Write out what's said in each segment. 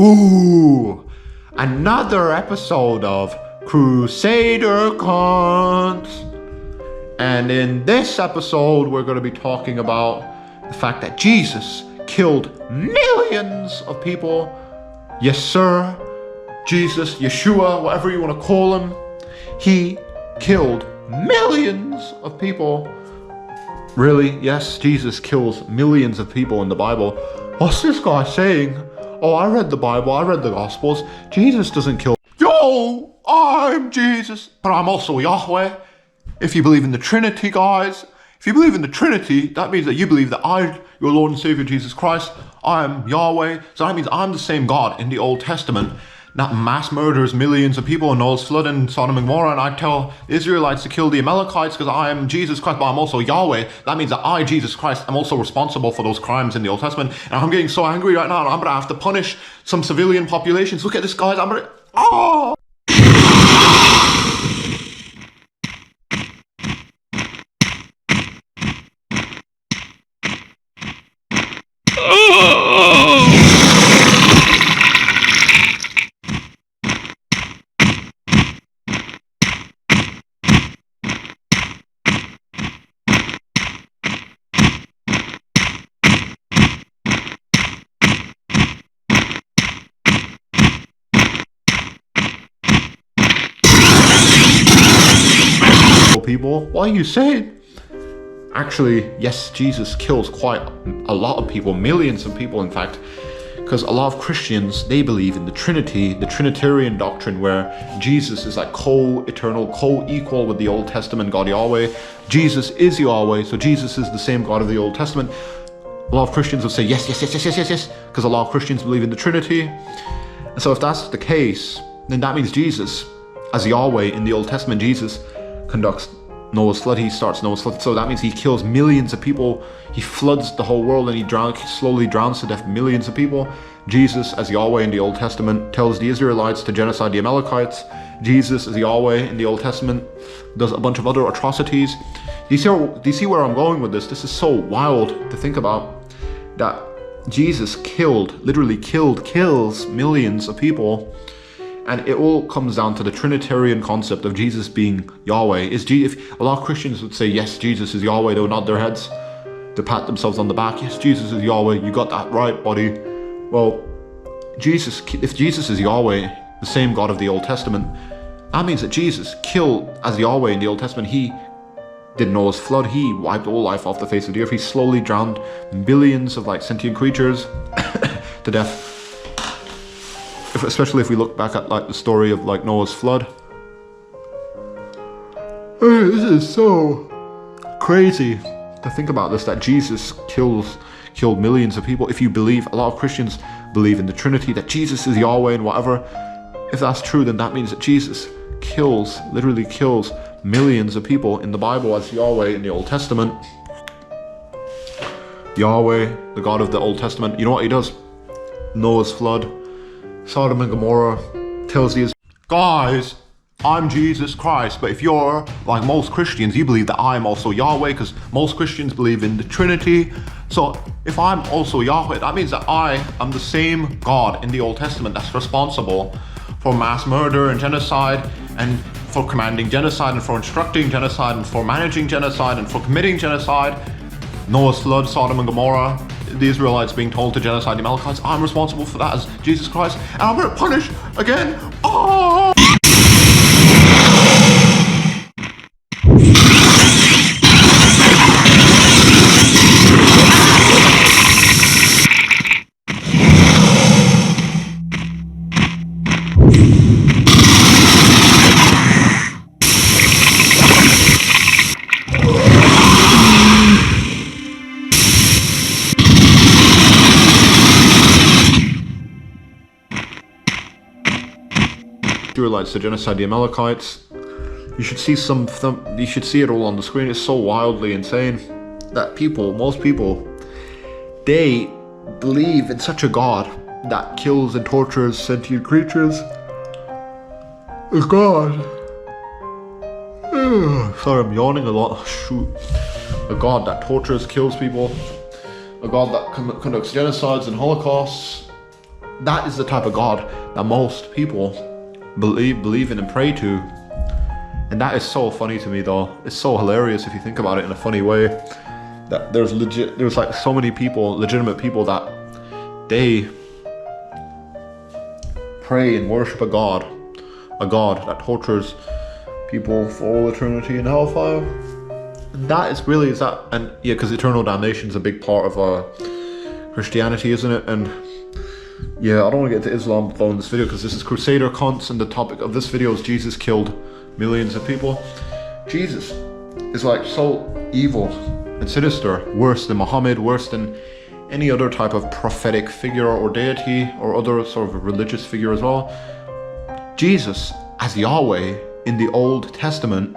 Ooh, another episode of Crusader CUNTS. And in this episode, we're going to be talking about the fact that Jesus killed millions of people. Yes, sir. Jesus, Yeshua, whatever you want to call him. He killed millions of people. Really? Yes, Jesus kills millions of people in the Bible. What's this guy saying? Oh, I read the Bible, I read the Gospels. Jesus doesn't kill. Yo, I'm Jesus, but I'm also Yahweh. If you believe in the Trinity, guys, if you believe in the Trinity, that means that you believe that I, your Lord and Savior Jesus Christ, I am Yahweh. So that means I'm the same God in the Old Testament that mass murders millions of people in Noah's flood in Sodom and Gomorrah, and I tell Israelites to kill the Amalekites because I am Jesus Christ, but I'm also Yahweh. That means that I, Jesus Christ, am also responsible for those crimes in the Old Testament. And I'm getting so angry right now, and I'm going to have to punish some civilian populations. Look at this, guys. I'm going to... Oh! People, what are you saying? Actually, yes, Jesus kills quite a lot of people, millions of people in fact, because a lot of Christians, they believe in the Trinity, the Trinitarian doctrine, where Jesus is like co-eternal, co-equal with the Old Testament God Yahweh. Jesus is Yahweh, so Jesus is the same God of the Old Testament. A lot of Christians would say yes, because a lot of Christians believe in the Trinity. And so if that's the case, then that means Jesus, as Yahweh in the Old Testament, Jesus conducts Noah's flood. He starts Noah's flood, so that means he kills millions of people. He floods the whole world, and he slowly drowns to death millions of people. Jesus, as Yahweh in the Old Testament, tells the Israelites to genocide the Amalekites. Jesus, as Yahweh in the Old Testament, does a bunch of other atrocities. Do you see where I'm going with this? This is so wild to think about, that Jesus literally kills millions of people. And it all comes down to the Trinitarian concept of Jesus being Yahweh. If a lot of Christians would say, yes, Jesus is Yahweh, they would nod their heads to pat themselves on the back. Yes, Jesus is Yahweh, you got that right, buddy. Well, if Jesus is Yahweh, the same God of the Old Testament, that means that Jesus killed as Yahweh in the Old Testament. He did Noah's flood, he wiped all life off the face of the earth, he slowly drowned billions of sentient creatures to death. Especially if we look back at the story of Noah's flood. This is so crazy to think about this, that Jesus killed millions of people. If you believe, a lot of Christians believe in the Trinity, that Jesus is Yahweh and whatever. If that's true, then that means that Jesus literally kills millions of people in the Bible as Yahweh in the Old Testament. Yahweh, the God of the Old Testament, you know what he does? Noah's flood, Sodom and Gomorrah, tells these guys, I'm Jesus Christ. But if you're like most Christians, you believe that I'm also Yahweh, because most Christians believe in the Trinity. So if I'm also Yahweh, that means that I am the same God in the Old Testament that's responsible for mass murder and genocide, and for commanding genocide, and for instructing genocide, and for managing genocide, and for committing genocide. Noah's flood, Sodom and Gomorrah, the Israelites being told to genocide the Amalekites. I'm responsible for that as Jesus Christ, and I'm going to punish again. Oh! Israelites to genocide the Amalekites. You should see you should see it all on the screen. It's so wildly insane that most people, they believe in such a God that kills and tortures sentient creatures. A God. Sorry, I'm yawning a lot. Shoot. A God that tortures, kills people. A God that conducts genocides and holocausts. that is the type of God that most people believe in and pray to. And that is so funny to me, though. It's so hilarious if you think about it in a funny way, that there's like so many people, legitimate people, that they pray and worship a God that tortures people for all eternity in hellfire. And that is really, because eternal damnation is a big part of Christianity, isn't it? And yeah, I don't want to get into Islam following this video, because this is Crusader CUNTS, and the topic of this video is Jesus killed millions of people. Jesus is like so evil and sinister, worse than Muhammad, worse than any other type of prophetic figure or deity or other sort of religious figure as well. Jesus, as Yahweh in the Old Testament,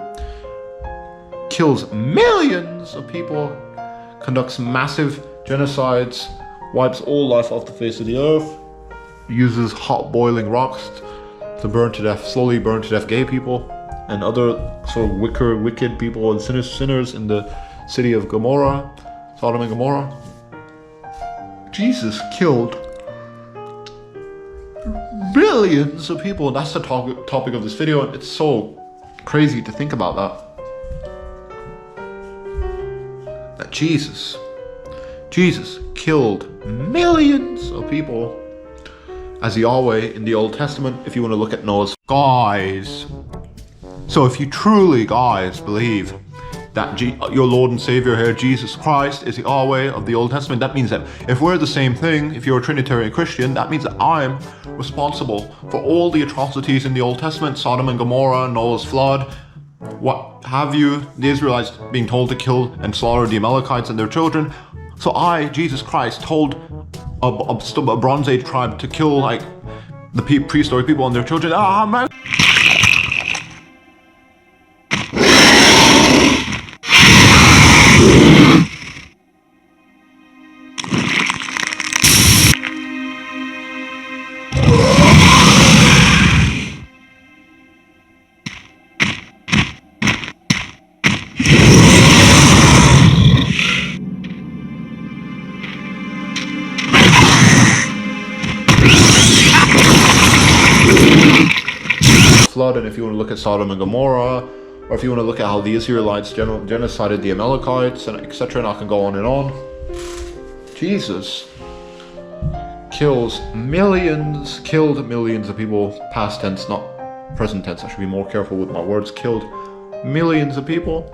kills millions of people, conducts massive genocides, wipes all life off the face of the earth, uses hot boiling rocks to slowly burn to death gay people and other sort of wicked people and sinners in the city of Sodom and Gomorrah. Jesus killed billions of people, and that's the topic of this video, and it's so crazy to think about that Jesus killed millions of people as Yahweh in the Old Testament, if you want to look at Noah's. Guys, so if you truly, guys, believe that your Lord and Savior here, Jesus Christ, is the Yahweh of the Old Testament, that means that if we're the same thing, if you're a Trinitarian Christian, that means that I'm responsible for all the atrocities in the Old Testament, Sodom and Gomorrah, Noah's flood, what have you, the Israelites being told to kill and slaughter the Amalekites and their children. So I, Jesus Christ, told a Bronze Age tribe to kill like the prehistoric people and their children. Man. Flood, and if you want to look at Sodom and Gomorrah, or if you want to look at how the Israelites genocided the Amalekites, and etc., and I can go on and on. Jesus killed millions of people, past tense, not present tense. I should be more careful with my words. Killed millions of people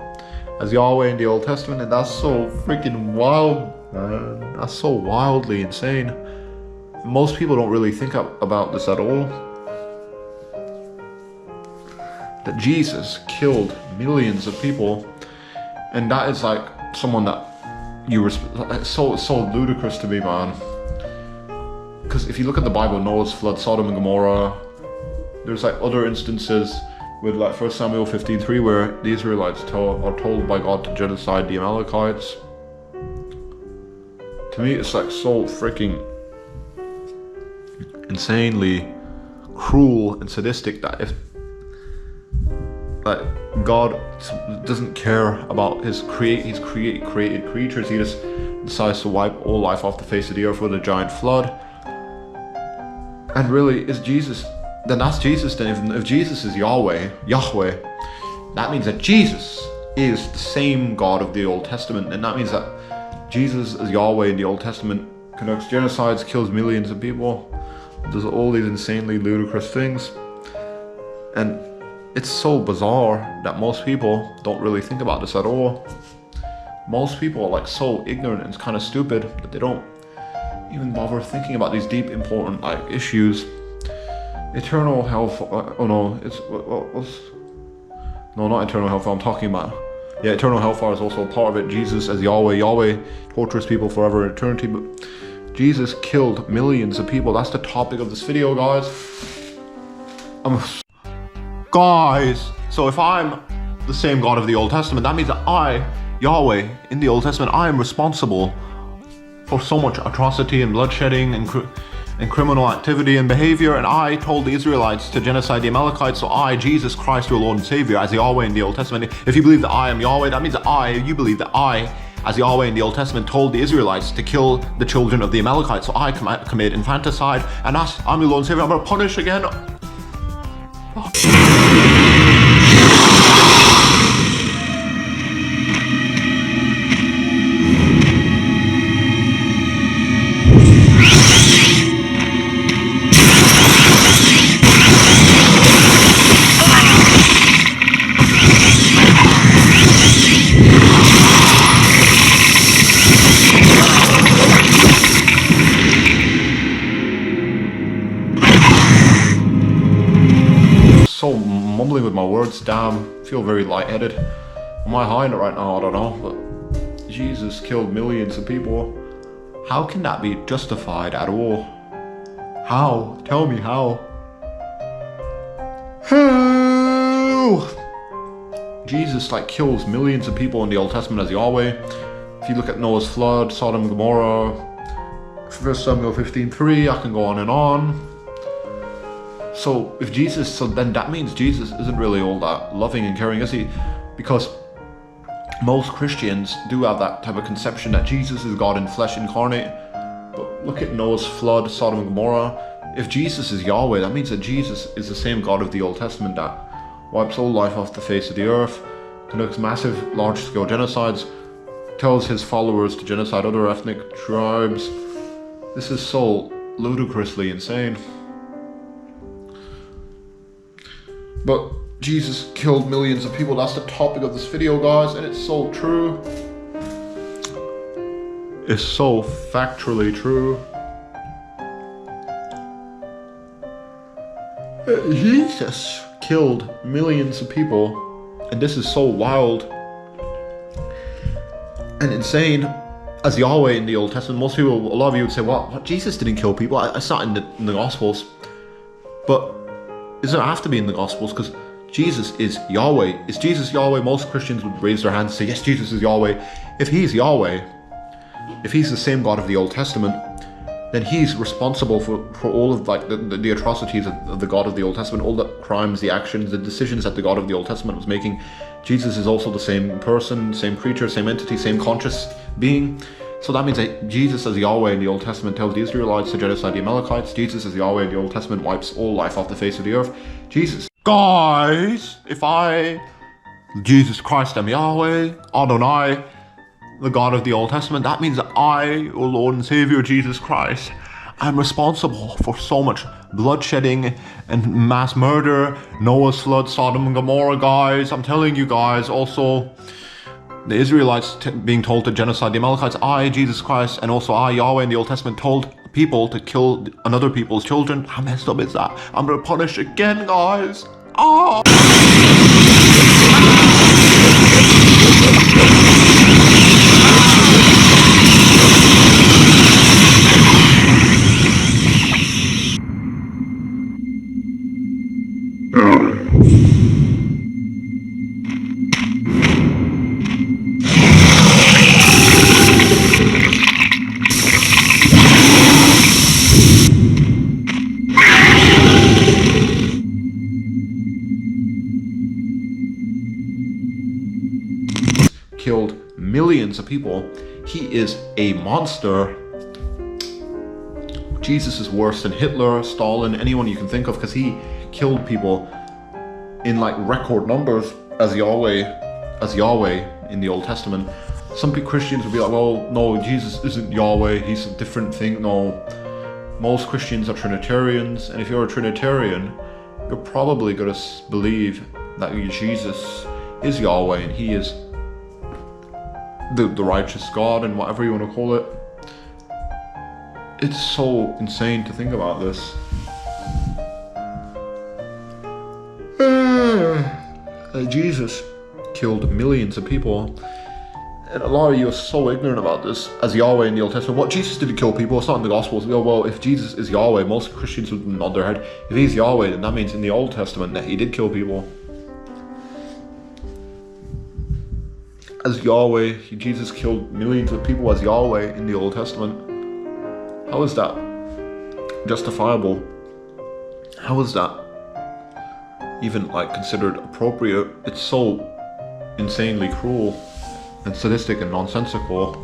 as Yahweh in the Old Testament, and that's so freaking wild, man. That's so wildly insane. Most people don't really think about this at all. That Jesus killed millions of people, and that is like someone that it's so ludicrous to me, man. Because if you look at the Bible, Noah's flood, Sodom and Gomorrah, there's like other instances with like 1 Samuel 15:3 where the Israelites are told by God to genocide the Amalekites. To me, it's like so freaking insanely cruel and sadistic that if God doesn't care about his created creatures, he just decides to wipe all life off the face of the earth with a giant flood. And really, is Jesus, then that's Jesus. Then if Jesus is Yahweh, that means that Jesus is the same God of the Old Testament, and that means that Jesus as Yahweh in the Old Testament conducts genocides, kills millions of people, does all these insanely ludicrous things. And it's so bizarre that most people don't really think about this at all. Most people are like so ignorant and kind of stupid that they don't even bother thinking about these deep, important like issues. Eternal hellfire. No, not eternal hellfire. I'm talking about. Yeah, eternal hellfire is also a part of it. Jesus as Yahweh tortures people forever in eternity. But Jesus killed millions of people. That's the topic of this video, guys. Guys, so if I'm the same God of the Old Testament, that means that I, Yahweh, in the Old Testament, I am responsible for so much atrocity and bloodshedding and criminal activity and behavior, and I told the Israelites to genocide the Amalekites, so I, Jesus Christ, your Lord and Savior, as Yahweh in the Old Testament, if you believe that I am Yahweh, that means that you believe that I as Yahweh in the Old Testament told the Israelites to kill the children of the Amalekites. So I commit infanticide, and I'm the Lord and Savior. I'm gonna punish again. So mumbling with my words, damn, feel very lightheaded. Am I high in it right now? I don't know, but Jesus killed millions of people. How can that be justified at all? How? Tell me how. How? Jesus kills millions of people in the Old Testament as Yahweh. If you look at Noah's flood, Sodom and Gomorrah, 1 Samuel 15:3, I can go on and on. So then that means Jesus isn't really all that loving and caring, is he? Because most Christians do have that type of conception that Jesus is God in flesh incarnate. But look at Noah's flood, Sodom and Gomorrah. If Jesus is Yahweh, that means that Jesus is the same God of the Old Testament that wipes all life off the face of the earth, conducts massive, large-scale genocides, tells his followers to genocide other ethnic tribes. This is so ludicrously insane. But Jesus killed millions of people. That's the topic of this video, guys, and it's so true. It's so factually true. Jesus killed millions of people, and this is so wild and insane. As Yahweh in the Old Testament, a lot of you would say, well, Jesus didn't kill people. It's not in the Gospels. But it doesn't have to be in the Gospels, because Jesus is Yahweh. Is Jesus Yahweh? Most Christians would raise their hands and say, yes, Jesus is Yahweh. If he's Yahweh, if he's the same God of the Old Testament, then he's responsible for all of the atrocities of the God of the Old Testament, all the crimes, the actions, the decisions that the God of the Old Testament was making. Jesus is also the same person, same creature, same entity, same conscious being. So that means that Jesus as Yahweh in the Old Testament tells the Israelites to genocide the Amalekites. Jesus as Yahweh in the Old Testament wipes all life off the face of the earth. Jesus. Guys, Jesus Christ am Yahweh, Adonai, the God of the Old Testament, that means that I, O Lord and Savior Jesus Christ, I'm responsible for so much bloodshedding and mass murder, Noah's flood, Sodom and Gomorrah, guys. I'm telling you guys, also the Israelites being told to genocide the Amalekites. I, Jesus Christ, and also I, Yahweh in the Old Testament, told people to kill another people's children. How messed up is that? I'm gonna punish again, guys. Oh! Killed millions of people. He is a monster. Jesus is worse than Hitler, Stalin, anyone you can think of, because he killed people in record numbers as Yahweh in the Old Testament. Some Christians would be like, well, no, Jesus isn't Yahweh, he's a different thing. No, most Christians are Trinitarians, and if you're a Trinitarian, you're probably going to believe that Jesus is Yahweh and he is the righteous God, and whatever you want to call it. It's so insane to think about this. Jesus killed millions of people, and a lot of you are so ignorant about this as Yahweh in the Old Testament. What, Jesus didn't kill people? It's not in the Gospels. Well, if Jesus is Yahweh, most Christians would nod their head. If he's Yahweh, then that means in the Old Testament that he did kill people. As Yahweh, Jesus killed millions of people as Yahweh in the Old Testament. How is that justifiable? How is that even considered appropriate? It's so insanely cruel. and sadistic and nonsensical.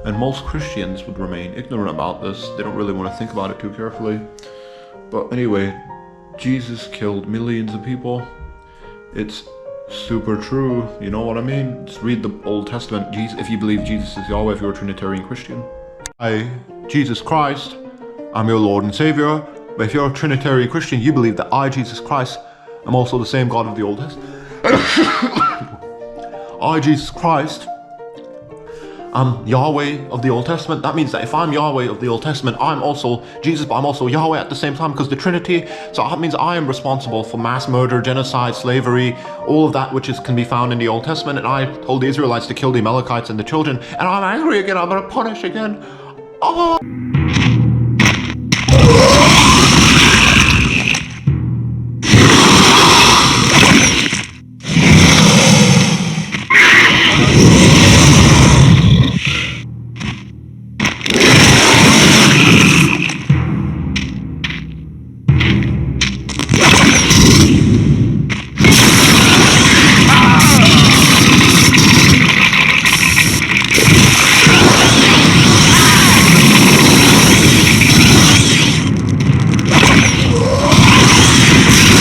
And most Christians would remain ignorant about this. They don't really want to think about it too carefully. But anyway, Jesus killed millions of people. It's super true, you know what I mean? Just read the Old Testament. If you believe Jesus is Yahweh, if you're a Trinitarian Christian. I, Jesus Christ, I'm your Lord and Savior. But if you're a Trinitarian Christian, you believe that I, Jesus Christ, am also the same God of the Old Testament. I, Jesus Christ, I'm Yahweh of the Old Testament. That means that if I'm Yahweh of the Old Testament, I'm also Jesus, but I'm also Yahweh at the same time, because the Trinity. So that means I am responsible for mass murder, genocide, slavery, all of that which can be found in the Old Testament. And I told the Israelites to kill the Amalekites and the children. And I'm angry again. I'm going to punish again. Oh.